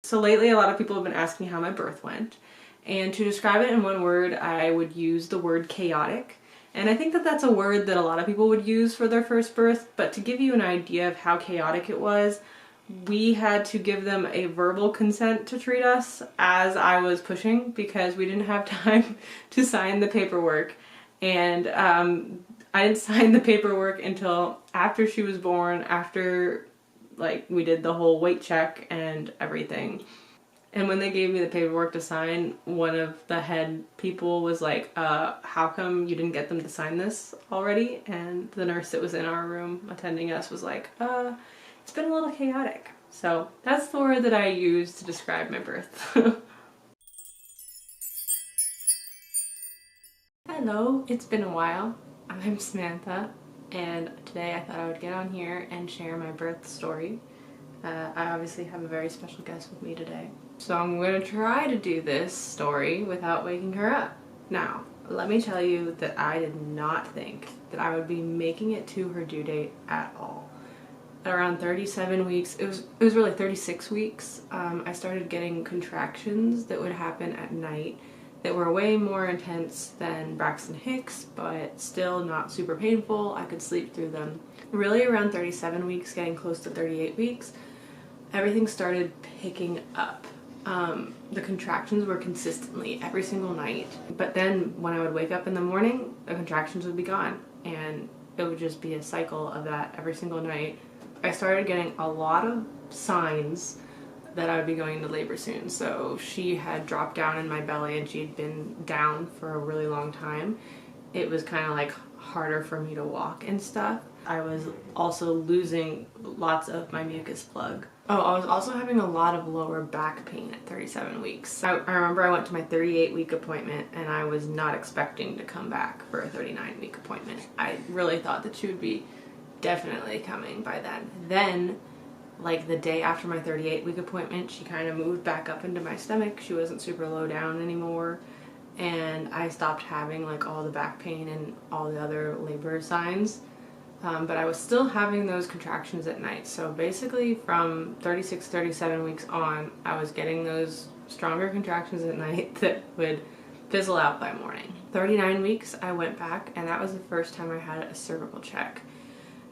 So lately a lot of people have been asking how my birth went, and to describe it in one word I would use the word chaotic. And I think that that's a word that a lot of people would use for their first birth, but to give you an idea of how chaotic it was, we had to give them a verbal consent to treat us as I was pushing because we didn't have time to sign the paperwork. And I didn't sign the paperwork until after she was born, after like we did the whole weight check and everything. And when they gave me the paperwork to sign, one of the head people was like, how come you didn't get them to sign this already? And the nurse that was in our room attending us was like, it's been a little chaotic. So that's the word that I use to describe my birth. Hello, it's been a while. I'm Samantha, and today I thought I would get on here and share my birth story. I obviously have a very special guest with me today. So I'm going to try to do this story without waking her up. Now, let me tell you that I did not think that I would be making it to her due date at all. At around 37 weeks, it was really 36 weeks, I started getting contractions that would happen at night that were way more intense than Braxton Hicks, but still not super painful. I could sleep through them. Really around 37 weeks, getting close to 38 weeks, everything started picking up. The contractions were consistently every single night, but then when I would wake up in the morning, the contractions would be gone, and it would just be a cycle of that every single night. I started getting a lot of signs that I would be going into labor soon. So she had dropped down in my belly and she had been down for a really long time. It was kind of like harder for me to walk and stuff. I was also losing lots of my mucus plug. Oh, I was also having a lot of lower back pain at 37 weeks. I remember I went to my 38-week appointment and I was not expecting to come back for a 39-week appointment. I really thought that she would be definitely coming by then. Then, like the day after my 38-week appointment, she kind of moved back up into my stomach. She wasn't super low down anymore, and I stopped having like all the back pain and all the other labor signs. But I was still having those contractions at night. So basically from 36, 37 weeks on, I was getting those stronger contractions at night that would fizzle out by morning. 39 weeks, I went back, and that was the first time I had a cervical check.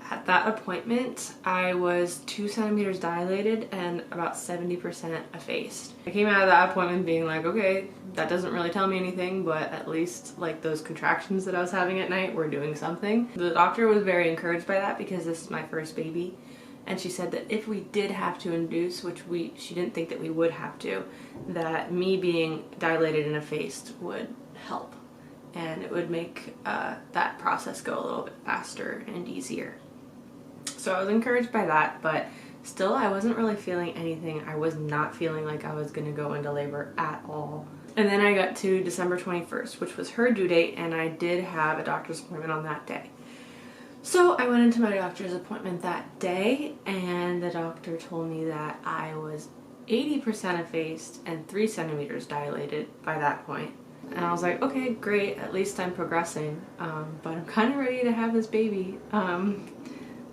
At that appointment, I was 2 centimeters dilated and about 70% effaced. I came out of that appointment being like, okay, that doesn't really tell me anything, but at least like those contractions that I was having at night were doing something. The doctor was very encouraged by that because this is my first baby, and she said that if we did have to induce, which she didn't think that we would have to, that me being dilated and effaced would help, and it would make that process go a little bit faster and easier. So I was encouraged by that, but still I wasn't really feeling anything. I was not feeling like I was going to go into labor at all. And then I got to December 21st, which was her due date, and I did have a doctor's appointment on that day. So I went into my doctor's appointment that day, and the doctor told me that I was 80% effaced and 3 centimeters dilated by that point. And I was like, okay, great, at least I'm progressing, but I'm kind of ready to have this baby.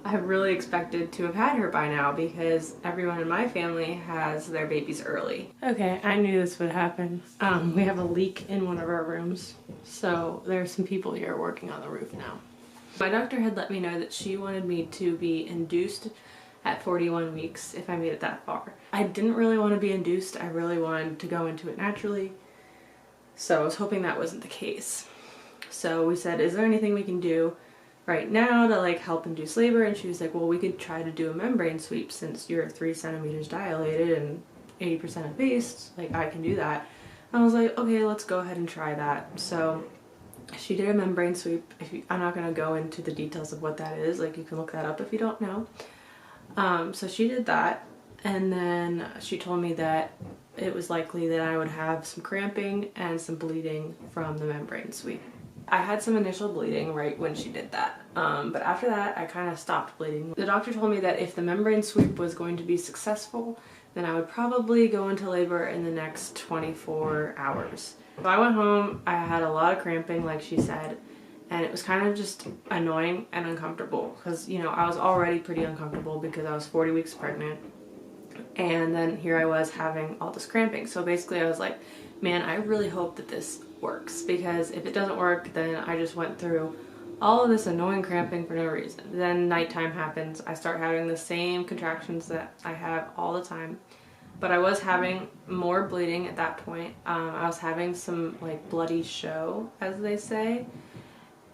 I really expected to have had her by now because everyone in my family has their babies early. Okay, I knew this would happen. We have a leak in one of our rooms, so there's some people here working on the roof now. My doctor had let me know that she wanted me to be induced at 41 weeks if I made it that far. I didn't really want to be induced. I really wanted to go into it naturally, so I was hoping that wasn't the case. So we said, is there anything we can do right now to like help induce labor? And she was like, well, we could try to do a membrane sweep since you're 3 centimeters dilated and 80% effaced. Like, I can do that. And I was like, okay, let's go ahead and try that. So she did a membrane sweep. I'm not going to go into the details of what that is. Like, you can look that up if you don't know. So she did that, and then she told me that it was likely that I would have some cramping and some bleeding from the membrane sweep. I had some initial bleeding right when she did that, but after that I kind of stopped bleeding. The doctor told me that if the membrane sweep was going to be successful, then I would probably go into labor in the next 24 hours. So I went home, I had a lot of cramping like she said, and it was kind of just annoying and uncomfortable because, you know, I was already pretty uncomfortable because I was 40 weeks pregnant. And then here I was having all this cramping. So basically I was like, man, I really hope that this works, because if it doesn't work, then I just went through all of this annoying cramping for no reason. Then nighttime happens. I start having the same contractions that I have all the time, but I was having more bleeding at that point. I was having some like bloody show, as they say.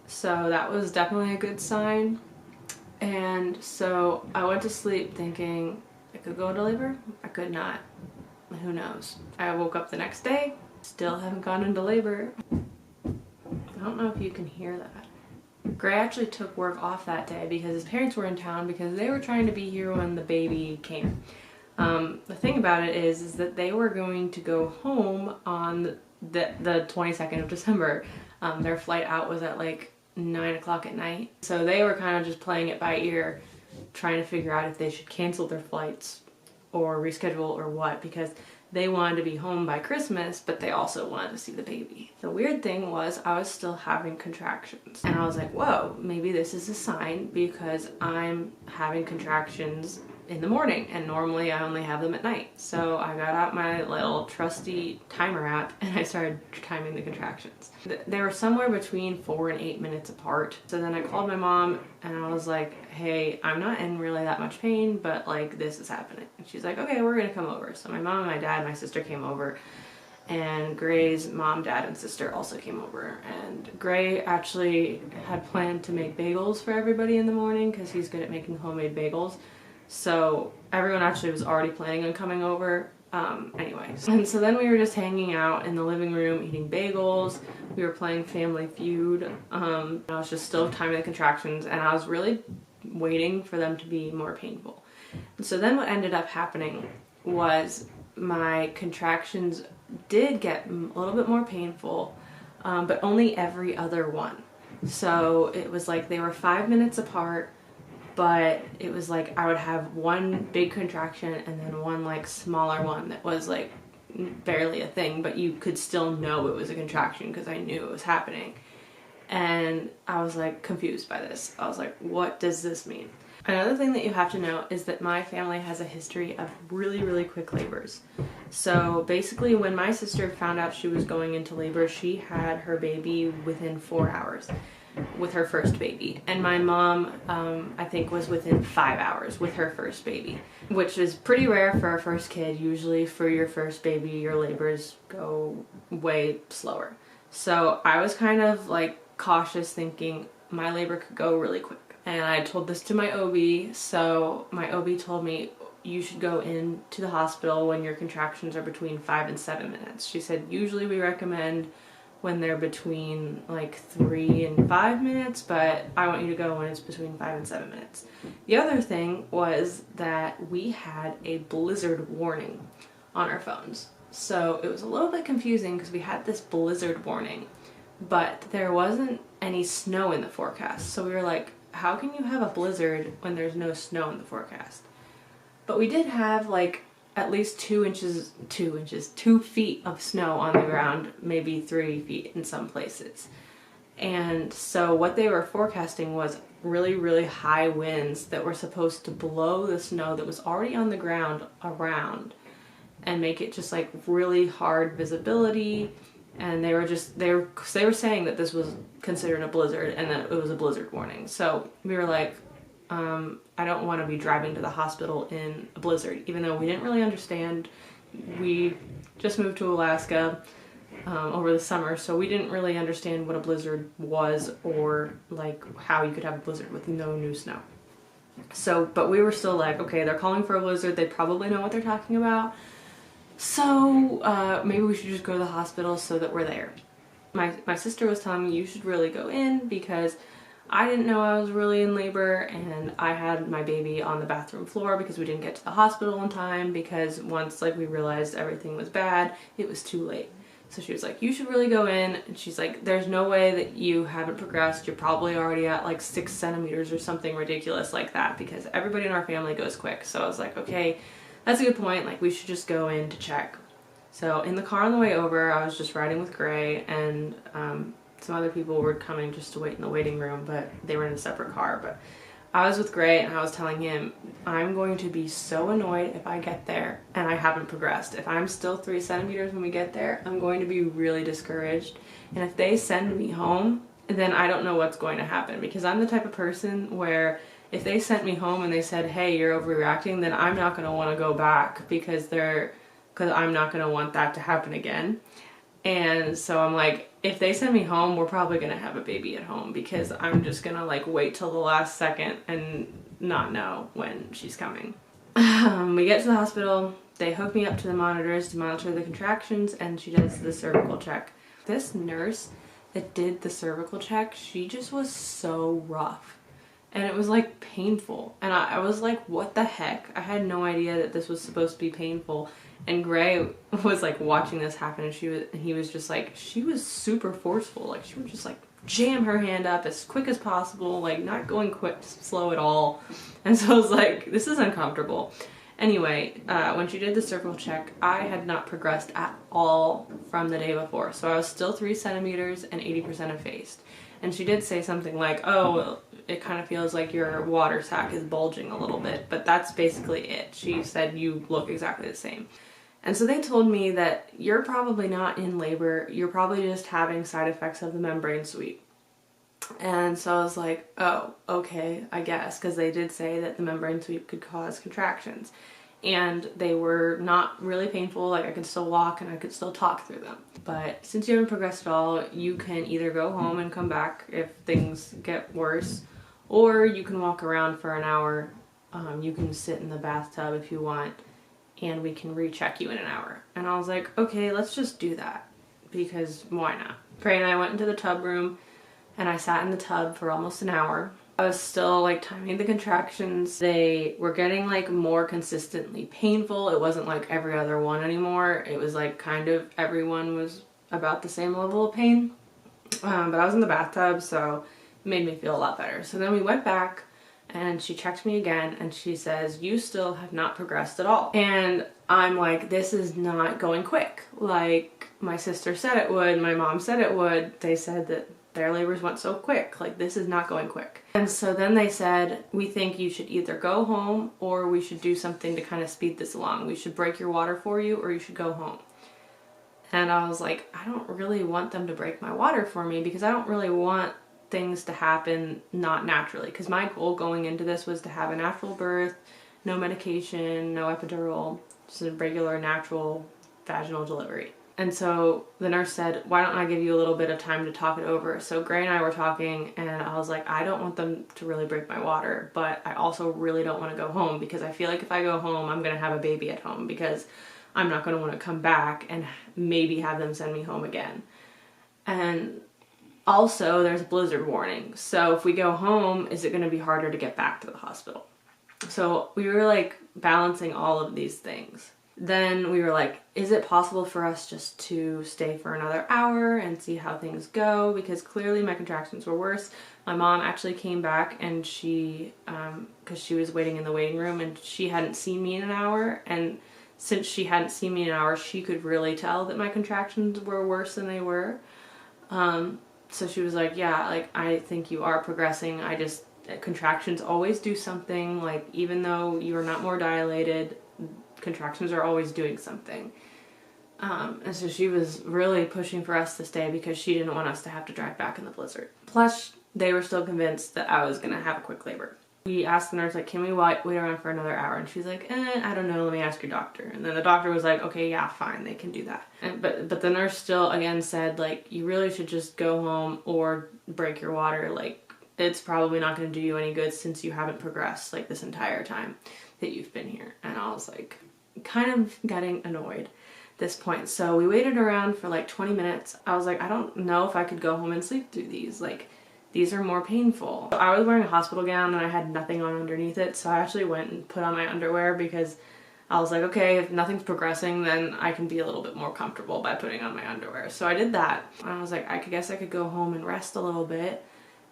So that was definitely a good sign. And so I went to sleep thinking I could go into labor. I could not. Who knows? I woke up the next day, still haven't gone into labor. I don't know if you can hear that. Gray actually took work off that day because his parents were in town because they were trying to be here when the baby came. The thing about it is that they were going to go home on the 22nd of December. Their flight out was at like 9 o'clock at night. So they were kind of just playing it by ear, trying to figure out if they should cancel their flights or reschedule or what, because they wanted to be home by Christmas, but they also wanted to see the baby. The weird thing was I was still having contractions, and I was like, whoa, maybe this is a sign, because I'm having contractions in the morning, and normally I only have them at night. So I got out my little trusty timer app and I started timing the contractions. They were somewhere between 4 and 8 minutes apart. So then I called my mom and I was like, hey, I'm not in really that much pain, but like this is happening. And she's like, okay, we're gonna come over. So my mom and my dad and my sister came over, and Gray's mom, dad, and sister also came over. And Gray actually had planned to make bagels for everybody in the morning because he's good at making homemade bagels. So everyone actually was already planning on coming over anyways. And so then we were just hanging out in the living room eating bagels. We were playing Family Feud. I was just still timing the contractions, and I was really waiting for them to be more painful. And so then what ended up happening was my contractions did get a little bit more painful, but only every other one. So it was like they were 5 minutes apart, but it was like I would have one big contraction and then one like smaller one that was like barely a thing, but you could still know it was a contraction because I knew it was happening. And I was like confused by this. I was like, what does this mean? Another thing that you have to know is that my family has a history of really, really quick labors. So basically when my sister found out she was going into labor, she had her baby within 4 hours with her first baby. And my mom, I think, was within 5 hours with her first baby, which is pretty rare for a first kid. Usually for your first baby, your labors go way slower. So I was kind of like cautious, thinking my labor could go really quick. And I told this to my OB, so my OB told me you should go into the hospital when your contractions are between 5 and 7 minutes. She said usually we recommend when they're between like 3 and 5 minutes, but I want you to go when it's between 5 and 7 minutes. The other thing was that we had a blizzard warning on our phones. So it was a little bit confusing because we had this blizzard warning, but there wasn't any snow in the forecast. So we were like, how can you have a blizzard when there's no snow in the forecast? But we did have like at least 2 feet of snow on the ground, maybe 3 feet in some places. And so what they were forecasting was really, really high winds that were supposed to blow the snow that was already on the ground around and make it just like really hard visibility. And they were saying that this was considered a blizzard and that it was a blizzard warning. So we were like, I don't want to be driving to the hospital in a blizzard, even though we didn't really understand. We just moved to Alaska over the summer, so we didn't really understand what a blizzard was or like how you could have a blizzard with no new snow. So, but we were still like, okay, they're calling for a blizzard. They probably know what they're talking about. So maybe we should just go to the hospital so that we're there. My sister was telling me you should really go in because I didn't know I was really in labor, and I had my baby on the bathroom floor because we didn't get to the hospital in time, because once like we realized everything was bad, it was too late. So she was like, you should really go in. And she's like, there's no way that you haven't progressed. You're probably already at like 6 centimeters or something ridiculous like that, because everybody in our family goes quick. So I was like, okay, that's a good point. Like, we should just go in to check. So in the car on the way over, I was just riding with Gray, and some other people were coming just to wait in the waiting room, but they were in a separate car. But I was with Gray and I was telling him, I'm going to be so annoyed if I get there and I haven't progressed. If I'm still 3 centimeters when we get there, I'm going to be really discouraged. And if they send me home, then I don't know what's going to happen, because I'm the type of person where if they sent me home and they said, hey, you're overreacting, then I'm not going to want to go back because I'm not going to want that to happen again. And so I'm like, if they send me home, we're probably going to have a baby at home, because I'm just going to like wait till the last second and not know when she's coming. We get to the hospital, they hook me up to the monitors to monitor the contractions, and she does the cervical check. This nurse that did the cervical check, she just was so rough. And it was like painful. And I was like, what the heck? I had no idea that this was supposed to be painful. And Gray was like watching this happen, and he was just like, she was super forceful. Like she would just like jam her hand up as quick as possible, like not going quick, slow at all. And so I was like, this is uncomfortable. Anyway, when she did the cervical check, I had not progressed at all from the day before. So I was still 3 centimeters and 80% effaced. And she did say something like, oh, it kind of feels like your water sac is bulging a little bit, but that's basically it. She said, you look exactly the same. And so they told me that you're probably not in labor, you're probably just having side effects of the membrane sweep. And so I was like, oh, okay, I guess, because they did say that the membrane sweep could cause contractions. And they were not really painful, like I could still walk and I could still talk through them. But since you haven't progressed at all, you can either go home and come back if things get worse, or you can walk around for an hour. You can sit in the bathtub if you want, and we can recheck you in an hour. And I was like, okay, let's just do that, because why not? Gray and I went into the tub room, and I sat in the tub for almost an hour. I was still like timing the contractions. They were getting like more consistently painful. It wasn't like every other one anymore. It was like kind of everyone was about the same level of pain. But I was in the bathtub, so it made me feel a lot better. So then we went back and she checked me again, and she says, you still have not progressed at all. And I'm like, this is not going quick. Like my sister said it would, my mom said it would. They said that their labors went so quick, like this is not going quick. And so then they said, we think you should either go home or we should do something to kind of speed this along. We should break your water for you, or you should go home. And I was like, I don't really want them to break my water for me, because I don't really want things to happen not naturally. Because my goal going into this was to have a natural birth, no medication, no epidural, just a regular natural vaginal delivery. And so the nurse said, why don't I give you a little bit of time to talk it over? So Gray and I were talking, and I was like, I don't want them to really break my water, but I also really don't want to go home, because I feel like if I go home, I'm going to have a baby at home, because I'm not going to want to come back and maybe have them send me home again. And also there's a blizzard warning. So if we go home, is it going to be harder to get back to the hospital? So we were like balancing all of these things. Then we were like, is it possible for us just to stay for another hour and see how things go? Because clearly my contractions were worse. My mom actually came back, and she, because she was waiting in the waiting room, and she hadn't seen me in an hour. And since she hadn't seen me in an hour, she could really tell that my contractions were worse than they were. So she was like, yeah, like, I think you are progressing. Contractions always do something. Like, even though you are not more dilated, contractions are always doing something. And so she was really pushing for us to stay, because she didn't want us to have to drive back in the blizzard. Plus, they were still convinced that I was going to have a quick labor. We asked the nurse, like, can we wait around for another hour? And she's like, I don't know, let me ask your doctor. And then the doctor was like, okay, yeah, fine, they can do that. But the nurse still, again, said, like, you really should just go home or break your water. Like, it's probably not going to do you any good, since you haven't progressed, like, this entire time that you've been here. And I was like, kind of getting annoyed at this point. So we waited around for like 20 minutes. I was like, I don't know if I could go home and sleep through these. Like, these are more painful. I was wearing a hospital gown and I had nothing on underneath it, so I actually went and put on my underwear, because I was like, okay, if nothing's progressing, then I can be a little bit more comfortable by putting on my underwear. So I did that. I was like, I guess I could go home and rest a little bit.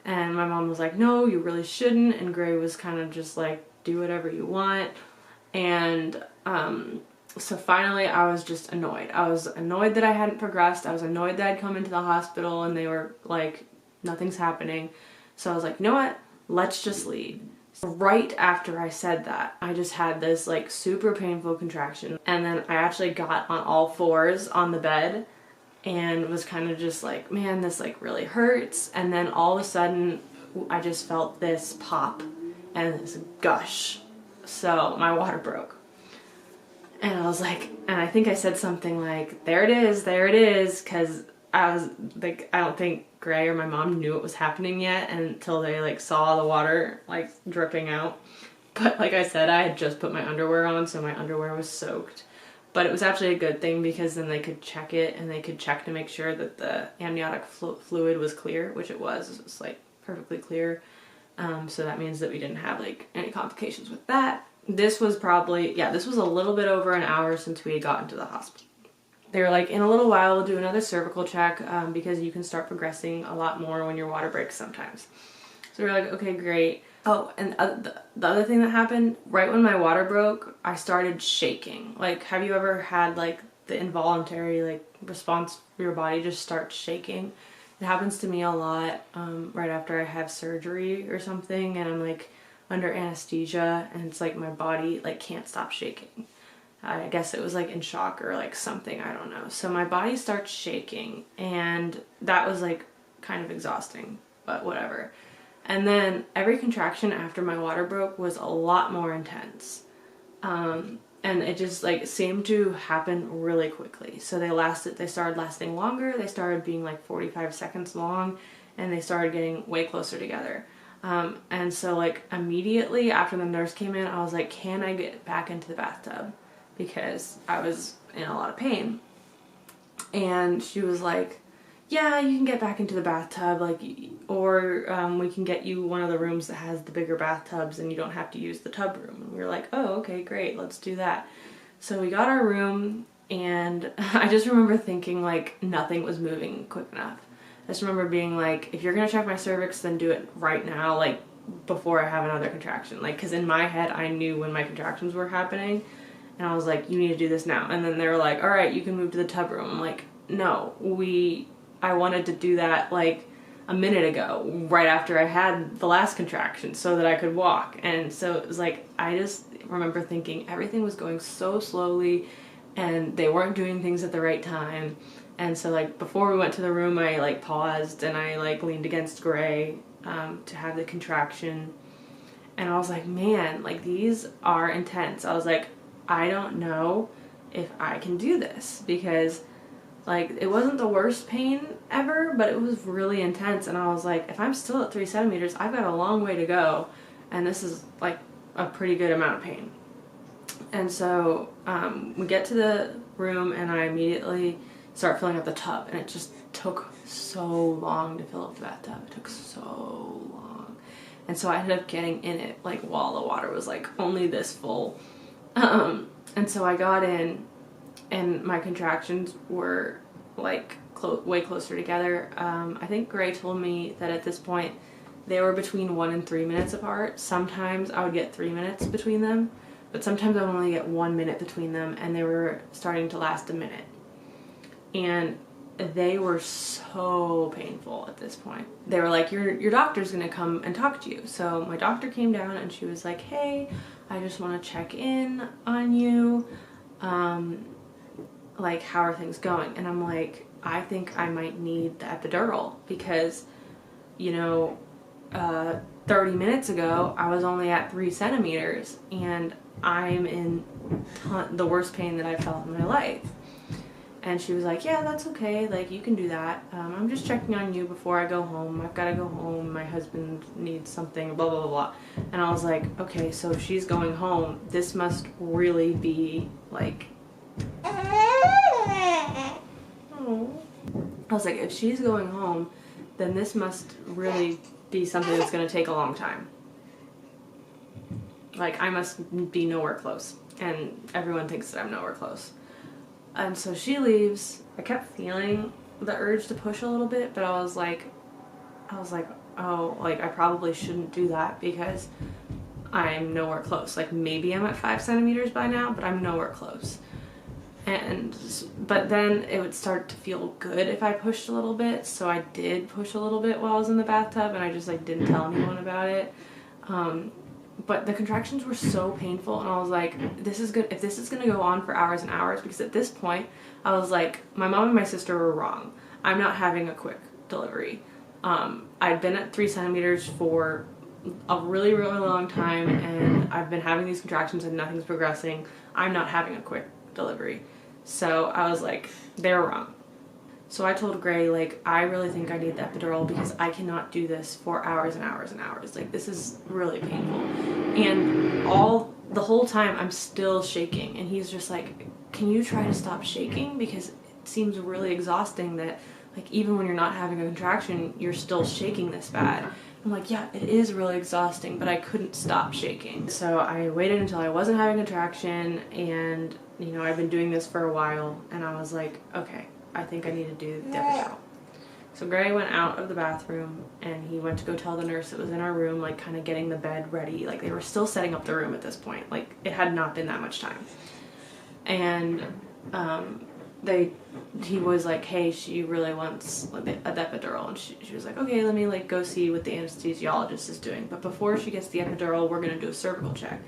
And my mom was like, no, you really shouldn't. And Gray was kind of just like, do whatever you want. And so finally I was just annoyed. I was annoyed that I hadn't progressed. I was annoyed that I'd come into the hospital and they were like, nothing's happening. So I was like, you know what? Let's just leave. Right after I said that, I just had this like super painful contraction, and then I actually got on all fours on the bed and was kind of just like, man, this like really hurts. And then all of a sudden I just felt this pop and this gush. So my water broke. And I was like, and I think I said something like, there it is, because I was like, I don't think Gray or my mom knew it was happening yet until they like saw the water like dripping out. But like I said, I had just put my underwear on, so my underwear was soaked. But it was actually a good thing, because then they could check it, and they could check to make sure that the amniotic fluid was clear, which it was. It was like perfectly clear. So that means that we didn't have like any complications with that. This was probably, yeah, this was a little bit over an hour since we had gotten to the hospital. They were like, in a little while we'll do another cervical check, because you can start progressing a lot more when your water breaks sometimes. So we were like, okay, great. Oh, and the other thing that happened, right when my water broke, I started shaking. Like, have you ever had like the involuntary like response for your body just starts shaking? It happens to me a lot right after I have surgery or something, and I'm like under anesthesia, and it's like my body like can't stop shaking. I guess it was like in shock or like something, I don't know. So my body starts shaking, and that was like kind of exhausting, but whatever. And then every contraction after my water broke was a lot more intense. And it just like seemed to happen really quickly. So they started lasting longer. They started being like 45 seconds long, and they started getting way closer together. And so like immediately after the nurse came in, I was like, can I get back into the bathtub? Because I was in a lot of pain. And she was like, yeah, you can get back into the bathtub, like, or we can get you one of the rooms that has the bigger bathtubs and you don't have to use the tub room. And we were like, oh, okay, great, let's do that. So we got our room, and I just remember thinking like nothing was moving quick enough. I just remember being like, if you're gonna check my cervix, then do it right now, like before I have another contraction. Like, because in my head I knew when my contractions were happening, and I was like, you need to do this now. And then they were like, all right, you can move to the tub room. I'm like, no, I wanted to do that like a minute ago, right after I had the last contraction, so that I could walk. And so it was like, I just remember thinking everything was going so slowly, and they weren't doing things at the right time. And so like before we went to the room, I like paused and I like leaned against Gray to have the contraction. And I was like, man, like these are intense. I was like, I don't know if I can do this, because like it wasn't the worst pain ever, but it was really intense. And I was like, if I'm still at 3 centimeters, I've got a long way to go, and this is like a pretty good amount of pain. And so we get to the room, and I immediately start filling up the tub, and it just took so long to fill up the bathtub. It took so long. And so I ended up getting in it like while the water was like only this full. And so I got in, and my contractions were like way closer together. I think Gray told me that at this point they were between 1 and 3 minutes apart. Sometimes I would get 3 minutes between them, but sometimes I would only get 1 minute between them, and they were starting to last a minute. And they were so painful at this point. They were like, your doctor's gonna come and talk to you. So my doctor came down, and she was like, hey, I just want to check in on you. Like, how are things going? And I'm like, I think I might need the epidural, because, you know, 30 minutes ago I was only at 3 centimeters, and I'm in the worst pain that I've felt in my life. And she was like, yeah, that's okay, like you can do that. I'm just checking on you before I go home. I've got to go home, my husband needs something, blah blah blah blah. And I was like, okay, so if she's going home, this must really be like, oh. I was like, if she's going home, then this must really be something that's going to take a long time. Like, I must be nowhere close, and everyone thinks that I'm nowhere close. And so she leaves. I kept feeling the urge to push a little bit, but I was like, oh, like I probably shouldn't do that, because I'm nowhere close. Like, maybe I'm at 5 centimeters by now, but I'm nowhere close. But then it would start to feel good if I pushed a little bit, so I did push a little bit while I was in the bathtub, and I just like didn't tell anyone about it. but the contractions were so painful, and I was like, this is good if this is gonna go on for hours and hours, because at this point I was like, my mom and my sister were wrong. I'm not having a quick delivery. I'd been at 3 centimeters for a really, really long time, and I've been having these contractions and nothing's progressing. I'm not having a quick delivery. So I was like, they're wrong. So I told Gray, like, I really think I need the epidural because I cannot do this for hours and hours and hours. Like, this is really painful. And the whole time I'm still shaking, and he's just like, can you try to stop shaking? Because it seems really exhausting that, like, even when you're not having a contraction, you're still shaking this bad. I'm like, yeah, it is really exhausting, but I couldn't stop shaking. So I waited until I wasn't having a contraction, and, you know, I've been doing this for a while, and I was like, okay, I think I need to do the epidural. So Gray went out of the bathroom, and he went to go tell the nurse that was in our room, like, kind of getting the bed ready. Like, they were still setting up the room at this point. Like, it had not been that much time. And he was like, hey, she really wants an epidural, and she was like, okay, let me like go see what the anesthesiologist is doing, but before she gets the epidural, we're gonna do a cervical check.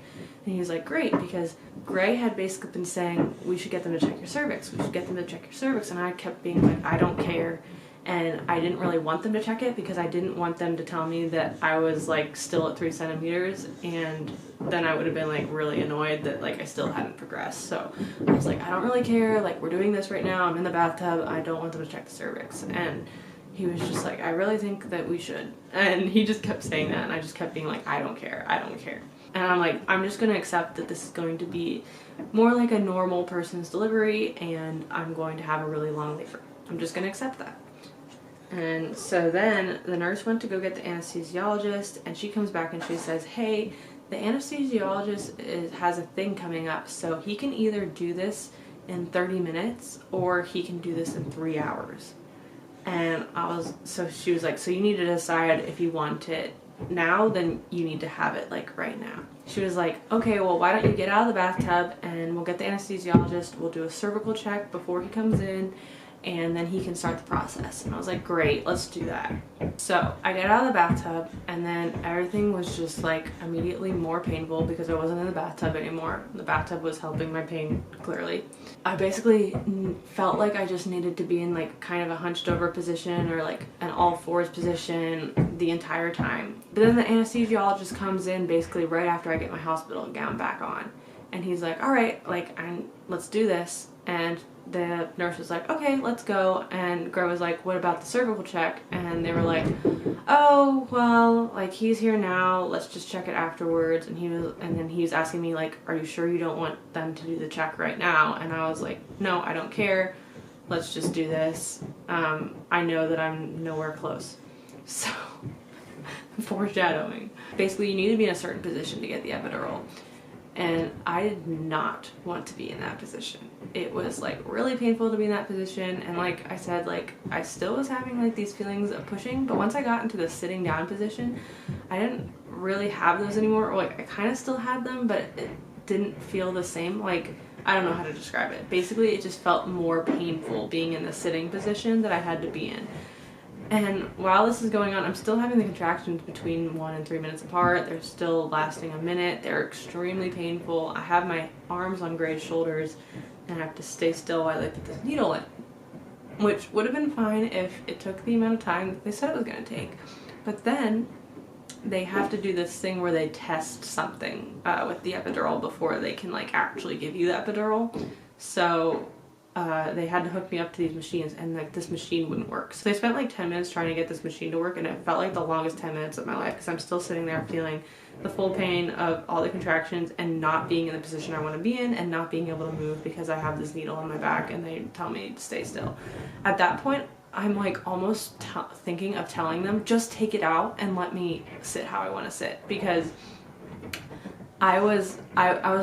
And he was like, great, because Gray had basically been saying, we should get them to check your cervix, we should get them to check your cervix, and I kept being like, I don't care. And I didn't really want them to check it because I didn't want them to tell me that I was like still at 3 centimeters, and then I would have been like really annoyed that like I still hadn't progressed. So I was like, I don't really care, like we're doing this right now, I'm in the bathtub, I don't want them to check the cervix. And he was just like, I really think that we should. And he just kept saying that, and I just kept being like, I don't care, I don't care. And I'm like, I'm just going to accept that this is going to be more like a normal person's delivery, and I'm going to have a really long labor. I'm just going to accept that. And so then the nurse went to go get the anesthesiologist, and she comes back and she says, hey, the anesthesiologist has a thing coming up, so he can either do this in 30 minutes or he can do this in 3 hours. And so she was like, so you need to decide if you want it now, then you need to have it like right now. She was like, okay, well, why don't you get out of the bathtub and we'll get the anesthesiologist, we'll do a cervical check before he comes in, and then he can start the process. And I was like, great, let's do that. So I get out of the bathtub, and then everything was just like immediately more painful because I wasn't in the bathtub anymore. The bathtub was helping my pain, clearly. I basically felt like I just needed to be in like kind of a hunched over position or like an all fours position the entire time. But then the anesthesiologist comes in basically right after I get my hospital gown back on. And he's like, all right, like, let's do this. And the nurse was like, okay, let's go. And Gray was like, what about the cervical check? And they were like, oh, well, like, he's here now, let's just check it afterwards. And then he was asking me like, are you sure you don't want them to do the check right now? And I was like, no, I don't care, let's just do this. I know that I'm nowhere close. So foreshadowing. Basically, you need to be in a certain position to get the epidural. And I did not want to be in that position. It was like really painful to be in that position, and like I said, like I still was having like these feelings of pushing, but once I got into the sitting down position, I didn't really have those anymore, or like I kind of still had them, but it didn't feel the same. Like, I don't know how to describe it. Basically, it just felt more painful being in the sitting position that I had to be in. And while this is going on, I'm still having the contractions between 1 and 3 minutes apart. They're still lasting a minute. They're extremely painful. I have my arms on Gray's shoulders, and I have to stay still while they put this needle in, which would have been fine if it took the amount of time that they said it was going to take. But then they have to do this thing where they test something with the epidural before they can like actually give you the epidural. So they had to hook me up to these machines, and like this machine wouldn't work. So they spent like 10 minutes trying to get this machine to work, and it felt like the longest 10 minutes of my life because I'm still sitting there feeling the full pain of all the contractions and not being in the position I want to be in and not being able to move because I have this needle on my back and they tell me to stay still. At that point, I'm like almost thinking of telling them, just take it out and let me sit how I want to sit, because I was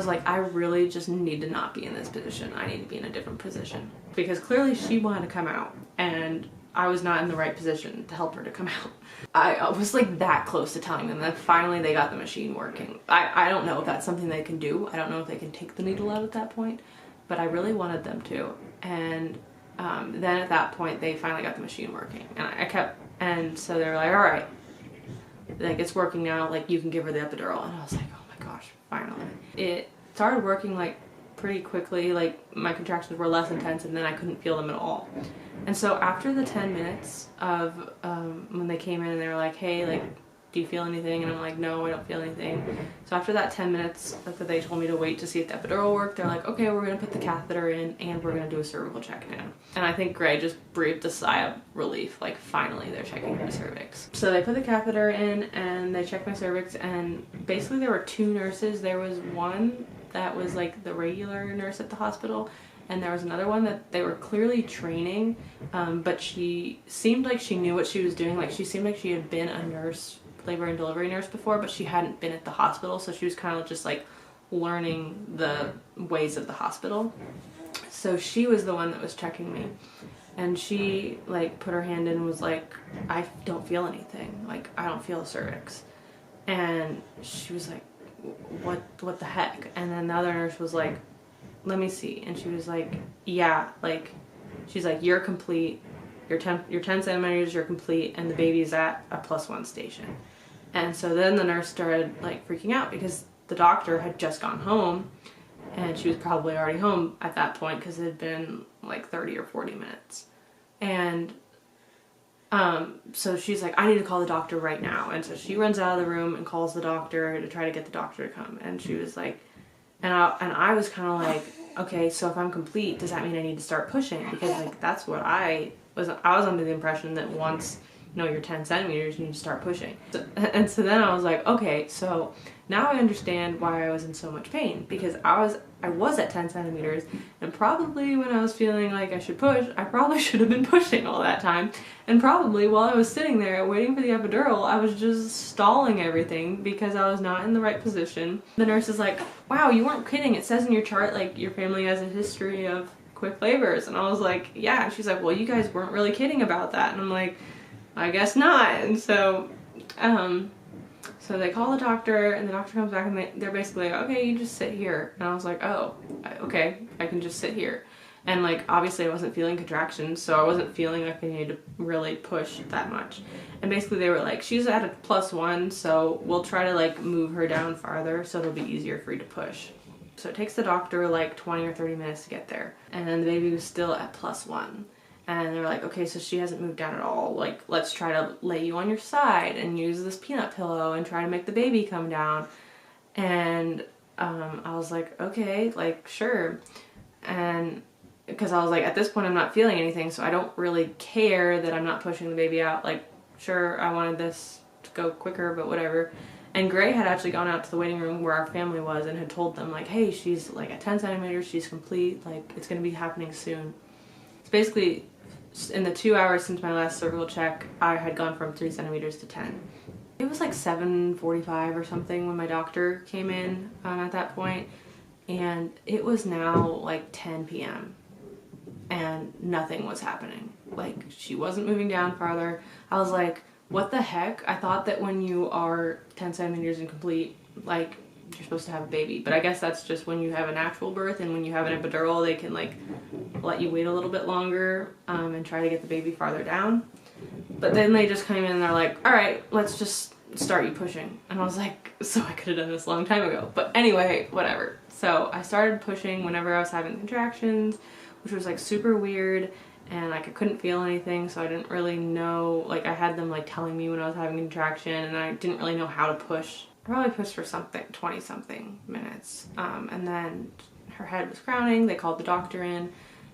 like, I really just need to not be in this position. I need to be in a different position, because clearly she wanted to come out and I was not in the right position to help her to come out. I was like that close to telling them that finally they got the machine working. I don't know if that's something they can do. I don't know if they can take the needle out at that point, but I really wanted them to. And then at that point they finally got the machine working, and so they were like, all right, like it's working now, like you can give her the epidural. And I was like, oh finally. It started working like pretty quickly, like my contractions were less intense and then I couldn't feel them at all. And so after the 10 minutes of when they came in and they were like, hey, like, do you feel anything? And I'm like, no, I don't feel anything. So after that 10 minutes that they told me to wait to see if the epidural worked, they're like, okay, we're gonna put the catheter in and we're gonna do a cervical check now. And I think Gray just breathed a sigh of relief, like finally they're checking my cervix. So they put the catheter in and they checked my cervix, and basically there were two nurses. There was one that was like the regular nurse at the hospital, and there was another one that they were clearly training, but she seemed like she knew what she was doing. Like she seemed like she had been a nurse, labor and delivery nurse before, but she hadn't been at the hospital, so she was kind of just like learning the ways of the hospital. So she was the one that was checking me, and she like put her hand in and was like, I don't feel anything, like I don't feel a cervix. And she was like, what the heck? And then the other nurse was like, let me see. And she was like, yeah, like she's like, you're complete, you're 10 centimeters, you're complete, and the baby's at a +1 station. And so then the nurse started like freaking out because the doctor had just gone home, and she was probably already home at that point because it had been like 30 or 40 minutes. And so she's like, I need to call the doctor right now. And so she runs out of the room and calls the doctor to try to get the doctor to come. And she was like, and I was kind of like, okay, so if I'm complete, does that mean I need to start pushing? Because like that's what I was under the impression that once, you know, you're 10 centimeters, you need to start pushing. And so then I was like, okay, so now I understand why I was in so much pain, because I was at 10 centimeters, and probably when I was feeling like I should push, I probably should have been pushing all that time. And probably while I was sitting there waiting for the epidural, I was just stalling everything because I was not in the right position. The nurse is like, wow, you weren't kidding. It says in your chart, like, your family has a history of quick labors. And I was like, yeah. And she's like, well, you guys weren't really kidding about that. And I'm like, I guess not. And so, so they call the doctor, and the doctor comes back, and they're basically like, okay, you just sit here. And I was like, oh, okay, I can just sit here. And like, obviously I wasn't feeling contractions, so I wasn't feeling like I needed to really push that much. And basically they were like, she's at a +1, so we'll try to like move her down farther so it'll be easier for you to push. So it takes the doctor like 20 or 30 minutes to get there. And then the baby was still at +1. And they're like, okay, so she hasn't moved down at all. Like, let's try to lay you on your side and use this peanut pillow and try to make the baby come down. And I was like, okay, like, sure. And because I was like, at this point, I'm not feeling anything, so I don't really care that I'm not pushing the baby out. Like, sure, I wanted this to go quicker, but whatever. And Gray had actually gone out to the waiting room where our family was and had told them, like, hey, she's like at 10 centimeters, she's complete, like, it's going to be happening soon. It's basically, in the 2 hours since my last cervical check, I had gone from 3 centimeters to 10. It was like 7:45 or something when my doctor came in at that point, and it was now like 10 p.m. and nothing was happening. Like, she wasn't moving down farther. I was like, what the heck? I thought that when you are 10 centimeters incomplete, like, you're supposed to have a baby. But I guess that's just when you have an actual birth, and when you have an epidural, they can like let you wait a little bit longer and try to get the baby farther down. But then they just came in and they're like, all right, let's just start you pushing. And I was like, so I could have done this a long time ago. But anyway, whatever. So I started pushing whenever I was having contractions, which was like super weird, and like I couldn't feel anything, so I didn't really know, like I had them like telling me when I was having a contraction, and I didn't really know how to push. I probably pushed for something 20 something minutes, and then her head was crowning. They called the doctor in,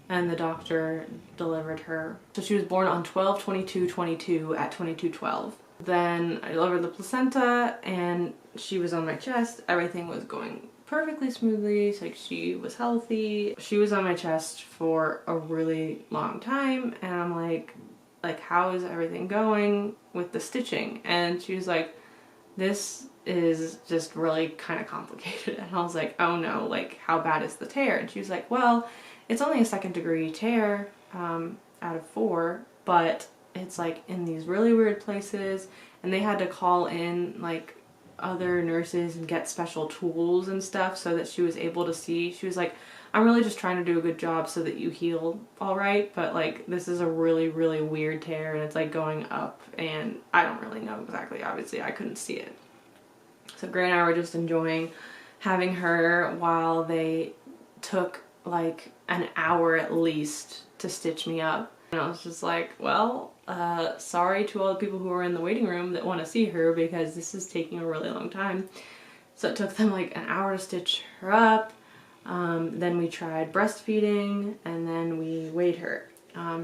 and the doctor delivered her. So she was born on 12/22/22 at 22:12. Then I delivered the placenta, and she was on my chest. Everything was going perfectly smoothly. It's like she was healthy. She was on my chest for a really long time, and I'm like how is everything going with the stitching? And she was like, this is just really kind of complicated. And I was like, oh no, like how bad is the tear? And she was like, well, it's only a 2nd degree tear out of 4, but it's like in these really weird places, and they had to call in like other nurses and get special tools and stuff so that she was able to see. She was like, I'm really just trying to do a good job so that you heal all right, but like this is a really, really weird tear, and it's like going up, and I don't really know exactly. Obviously I couldn't see it. So Gray and I were just enjoying having her while they took like an hour at least to stitch me up. And I was just like, well, sorry to all the people who are in the waiting room that want to see her because this is taking a really long time. So it took them like an hour to stitch her up. Then we tried breastfeeding, and then we weighed her.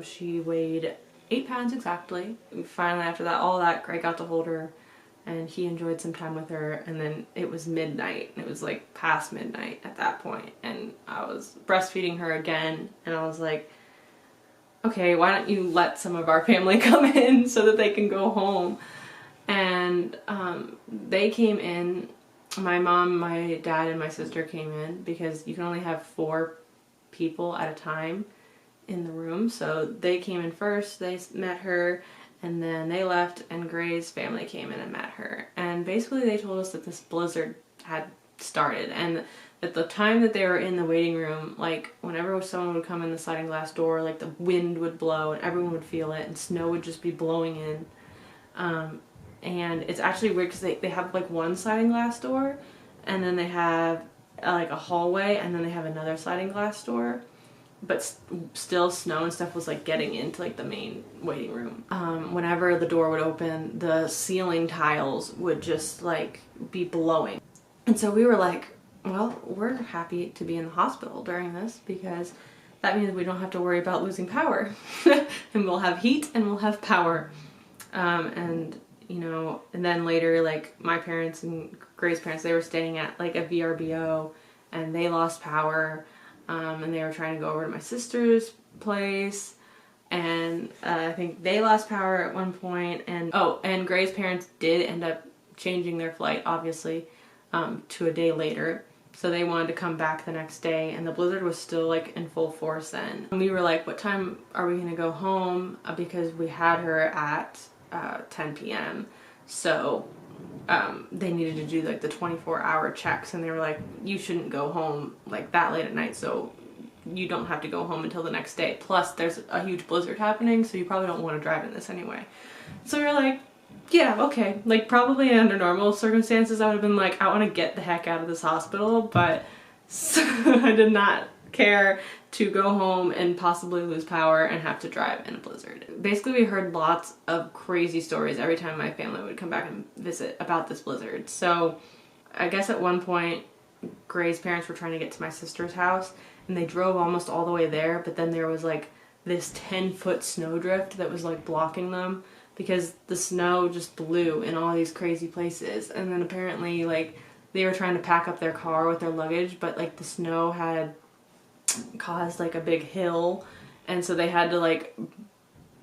She weighed 8 pounds exactly. Finally, after that, all that, Greg got to hold her, and he enjoyed some time with her, and then it was midnight. It was like past midnight at that point, and I was breastfeeding her again, and I was like, okay, why don't you let some of our family come in so that they can go home? And they came in. My mom, my dad, and my sister came in because you can only have 4 people at a time in the room. So they came in first, they met her, and then they left, and Gray's family came in and met her. And basically they told us that this blizzard had started, and at the time that they were in the waiting room, like whenever someone would come in the sliding glass door, like the wind would blow and everyone would feel it, and snow would just be blowing in. And it's actually weird because they have like one sliding glass door, and then they have like a hallway, and then they have another sliding glass door, but still snow and stuff was like getting into like the main waiting room. Whenever the door would open, the ceiling tiles would just like be blowing. And so we were like, well, we're happy to be in the hospital during this because that means we don't have to worry about losing power. And we'll have heat and we'll have power. And you know, and then later, like my parents and Gray's parents, they were staying at like a VRBO, and they lost power, and they were trying to go over to my sister's place, and I think they lost power at one point, and and Gray's parents did end up changing their flight, obviously, to a day later. So they wanted to come back the next day, and the blizzard was still like in full force then. And we were like, what time are we gonna go home? Because we had her at 10 p.m. So they needed to do like the 24-hour checks, and they were like, you shouldn't go home like that late at night, so you don't have to go home until the next day. Plus there's a huge blizzard happening, so you probably don't want to drive in this anyway. So we were like, yeah, okay. Like probably under normal circumstances I would have been like, I want to get the heck out of this hospital, but I did not care to go home and possibly lose power and have to drive in a blizzard. Basically, we heard lots of crazy stories every time my family would come back and visit about this blizzard. So I guess at one point, Gray's parents were trying to get to my sister's house, and they drove almost all the way there, but then there was like this 10-foot snowdrift that was like blocking them because the snow just blew in all these crazy places. And then apparently like they were trying to pack up their car with their luggage, but like the snow had caused like a big hill, and so they had to like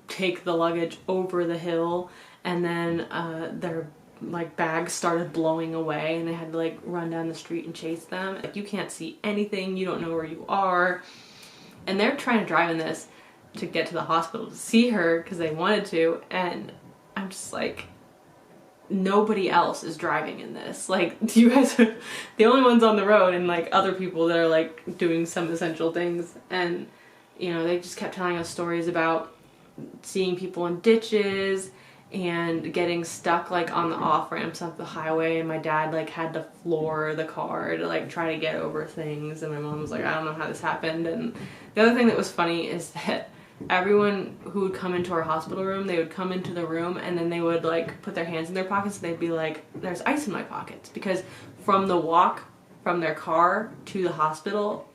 take the luggage over the hill, and then their like bags started blowing away, and they had to like run down the street and chase them. Like you can't see anything, you don't know where you are, and they're trying to drive in this to get to the hospital to see her because they wanted to, and I'm just like, nobody else is driving in this. Like you guys are the only ones on the road, and like other people that are like doing some essential things. And you know, they just kept telling us stories about seeing people in ditches and getting stuck like on the off ramps of the highway, and my dad like had to floor the car to like try to get over things, and my mom was like, I don't know how this happened. And the other thing that was funny is that everyone who would come into our hospital room, they would come into the room and then they would like put their hands in their pockets, and they'd be like, there's ice in my pockets, because from the walk from their car to the hospital,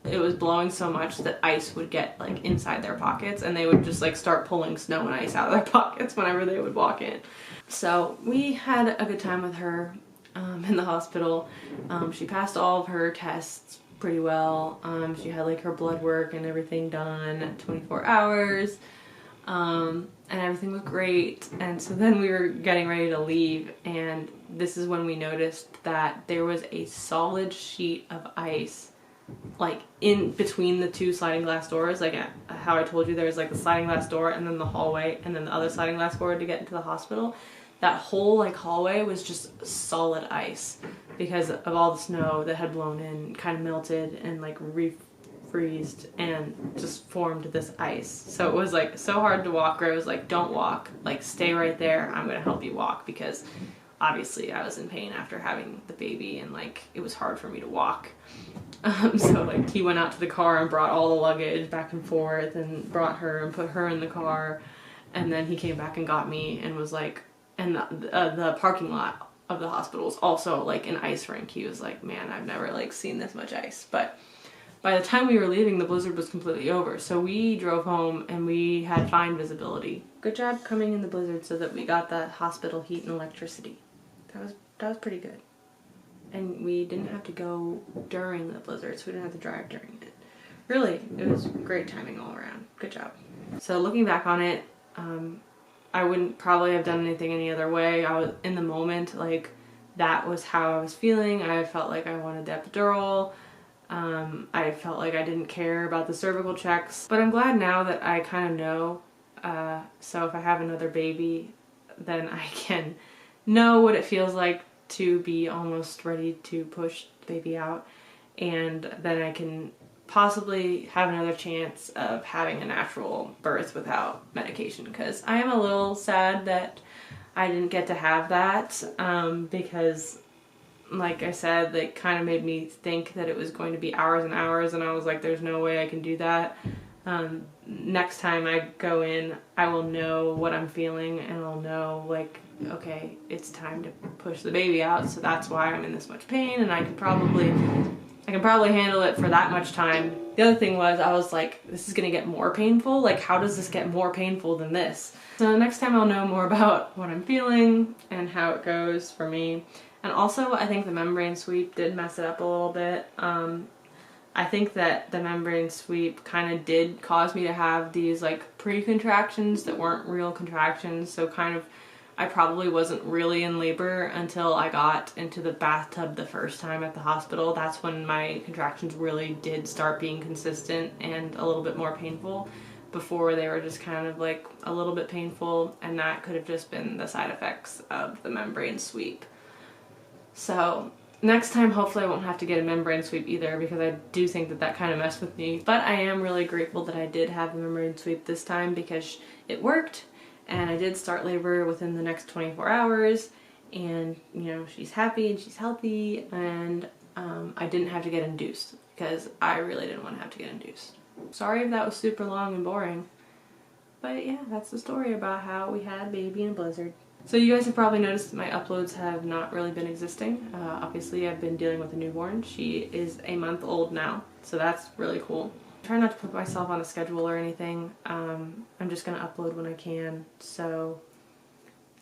it was blowing so much that ice would get like inside their pockets, and they would just like start pulling snow and ice out of their pockets whenever they would walk in. So we had a good time with her in the hospital. She passed all of her tests pretty well. She had like her blood work and everything done at 24 hours, and everything was great. And so then we were getting ready to leave, and this is when we noticed that there was a solid sheet of ice like in between the two sliding glass doors. Like how I told you, there was like the sliding glass door and then the hallway and then the other sliding glass door to get into the hospital. That whole like hallway was just solid ice because of all the snow that had blown in, kind of melted and like refreezed and just formed this ice. So it was like so hard to walk. Gray was like, don't walk, like stay right there, I'm gonna help you walk, because obviously I was in pain after having the baby, and like it was hard for me to walk. So like he went out to the car and brought all the luggage back and forth and brought her and put her in the car, and then he came back and got me and was like, and the parking lot of the hospital is also like an ice rink. He was like, man, I've never like seen this much ice. But by the time we were leaving, the blizzard was completely over. So we drove home and we had fine visibility. Good job coming in the blizzard so that we got the hospital heat and electricity. That was pretty good. And we didn't have to go during the blizzard, so we didn't have to drive during it. Really, it was great timing all around. Good job. So looking back on it, I wouldn't probably have done anything any other way. I was in the moment, like that was how I was feeling. I felt like I wanted the epidural. I felt like I didn't care about the cervical checks, but I'm glad now that I kind of know. So if I have another baby, then I can know what it feels like to be almost ready to push the baby out, and then I can possibly have another chance of having a natural birth without medication, because I am a little sad that I didn't get to have that, because like I said, they kind of made me think that it was going to be hours and hours, and I was like, there's no way I can do that. Next time I go in, I will know what I'm feeling, and I'll know like, okay, it's time to push the baby out, so that's why I'm in this much pain, and I can probably handle it for that much time. The other thing was, I was like, this is gonna get more painful. Like, how does this get more painful than this? So next time I'll know more about what I'm feeling and how it goes for me. And also, I think the membrane sweep did mess it up a little bit. I think that the membrane sweep kind of did cause me to have these like pre-contractions that weren't real contractions. So kind of, I probably wasn't really in labor until I got into the bathtub the first time at the hospital. That's when my contractions really did start being consistent and a little bit more painful. Before, they were just kind of like a little bit painful, and that could have just been the side effects of the membrane sweep. So next time, hopefully I won't have to get a membrane sweep either, because I do think that that kind of messed with me. But I am really grateful that I did have the membrane sweep this time, because it worked, and I did start labor within the next 24 hours, and you know, she's happy and she's healthy, and I didn't have to get induced, because I really didn't want to have to get induced. Sorry if that was super long and boring, but yeah, that's the story about how we had baby in a blizzard. So you guys have probably noticed that my uploads have not really been existing. Obviously I've been dealing with a newborn. She is a month old now, so that's really cool. I try not to put myself on a schedule or anything. I'm just gonna upload when I can, so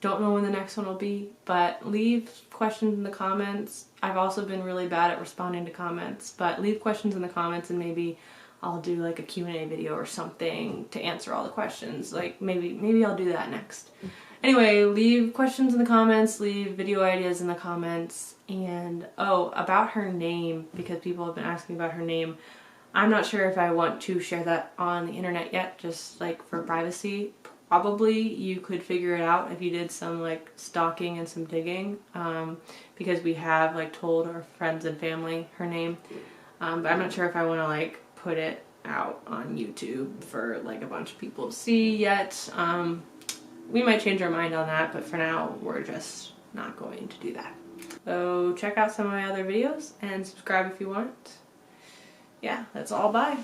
don't know when the next one will be, but leave questions in the comments. I've also been really bad at responding to comments, but leave questions in the comments and maybe I'll do like a Q&A video or something to answer all the questions. Like maybe I'll do that next. Anyway, leave questions in the comments, leave video ideas in the comments, and oh, about her name, because people have been asking about her name. I'm not sure if I want to share that on the internet yet, just like for privacy. Probably you could figure it out if you did some like stalking and some digging, because we have like told our friends and family her name, but I'm not sure if I want to like put it out on YouTube for like a bunch of people to see yet. We might change our mind on that, but for now we're just not going to do that. So check out some of my other videos and subscribe if you want. Yeah, that's all. Bye.